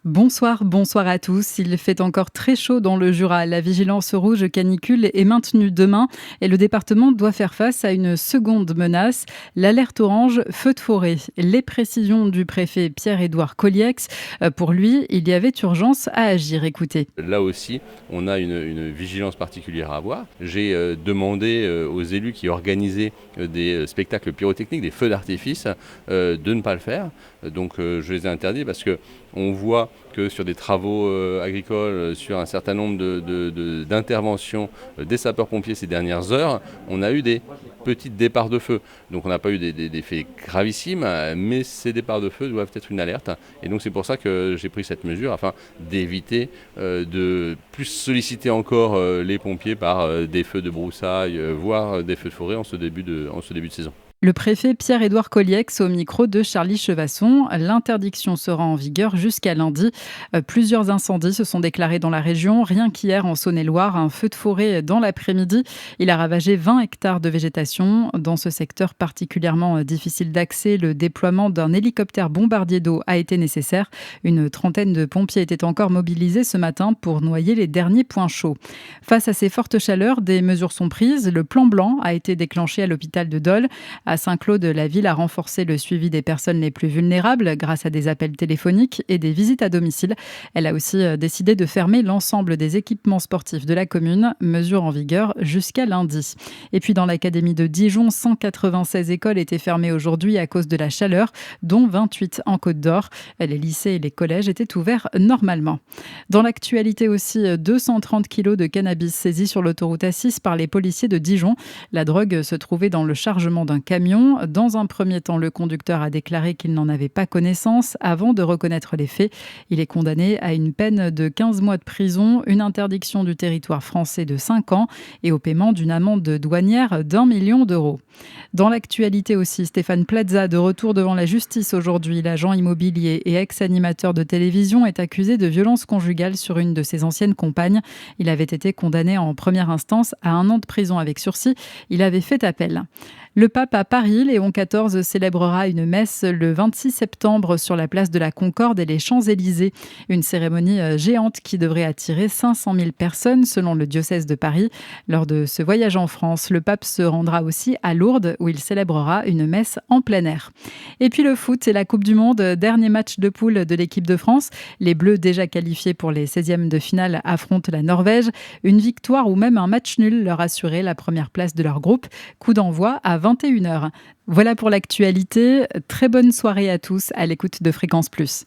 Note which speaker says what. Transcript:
Speaker 1: Bonsoir à tous. Il fait encore très chaud dans le Jura. La vigilance rouge canicule est maintenue demain et le département doit faire face à une seconde menace, l'alerte orange feu de forêt. Les précisions du préfet Pierre-Édouard Coliex. Pour lui, il y avait urgence à agir. Écoutez.
Speaker 2: Là aussi, on a une vigilance particulière à avoir. J'ai demandé aux élus qui organisaient des spectacles pyrotechniques, des feux d'artifice, de ne pas le faire. Donc je les ai interdits parce qu'on voit que sur des travaux agricoles, sur un certain nombre d'interventions des sapeurs-pompiers ces dernières heures, on a eu des petits départs de feu. Donc on n'a pas eu des faits gravissimes, mais ces départs de feu doivent être une alerte. Et donc c'est pour ça que j'ai pris cette mesure afin d'éviter de plus solliciter encore les pompiers par des feux de broussailles, voire des feux de forêt en ce début de saison.
Speaker 1: Le préfet Pierre-Édouard Coliex au micro de Charlie Chevasson. L'interdiction sera en vigueur jusqu'à lundi. Plusieurs incendies se sont déclarés dans la région. Rien qu'hier, en Saône-et-Loire, un feu de forêt dans l'après-midi. Il a ravagé 20 hectares de végétation. Dans ce secteur particulièrement difficile d'accès, le déploiement d'un hélicoptère bombardier d'eau a été nécessaire. Une trentaine de pompiers étaient encore mobilisés ce matin pour noyer les derniers points chauds. Face à ces fortes chaleurs, des mesures sont prises. Le plan blanc a été déclenché à l'hôpital de Dole. À Saint-Claude, la ville a renforcé le suivi des personnes les plus vulnérables grâce à des appels téléphoniques et des visites à domicile. Elle a aussi décidé de fermer l'ensemble des équipements sportifs de la commune, mesure en vigueur jusqu'à lundi. Et puis dans l'académie de Dijon, 196 écoles étaient fermées aujourd'hui à cause de la chaleur, dont 28 en Côte d'Or. Les lycées et les collèges étaient ouverts normalement. Dans l'actualité aussi, 230 kilos de cannabis saisis sur l'autoroute A6 par les policiers de Dijon. La drogue se trouvait dans le chargement d'un camion. Dans un premier temps, le conducteur a déclaré qu'il n'en avait pas connaissance avant de reconnaître les faits. Il est condamné à une peine de 15 mois de prison, une interdiction du territoire français de 5 ans et au paiement d'une amende douanière d'1 million d'euros. Dans l'actualité aussi, Stéphane Plaza, de retour devant la justice aujourd'hui. L'agent immobilier et ex-animateur de télévision est accusé de violence conjugale sur une de ses anciennes compagnes. Il avait été condamné en première instance à 1 an de prison avec sursis. Il avait fait appel. Le pape à Paris, Léon XIV, célébrera une messe le 26 septembre sur la place de la Concorde et les Champs-Élysées. Une cérémonie géante qui devrait attirer 500 000 personnes selon le diocèse de Paris. Lors de ce voyage en France, le pape se rendra aussi à Lourdes où il célébrera une messe en plein air. Et puis le foot et la Coupe du Monde, dernier match de poule de l'équipe de France. Les Bleus déjà qualifiés pour les 16e de finale affrontent la Norvège. Une victoire ou même un match nul leur assurait la première place de leur groupe. Coup d'envoi à 21h. Voilà pour l'actualité. Très bonne soirée à tous à l'écoute de Fréquence Plus.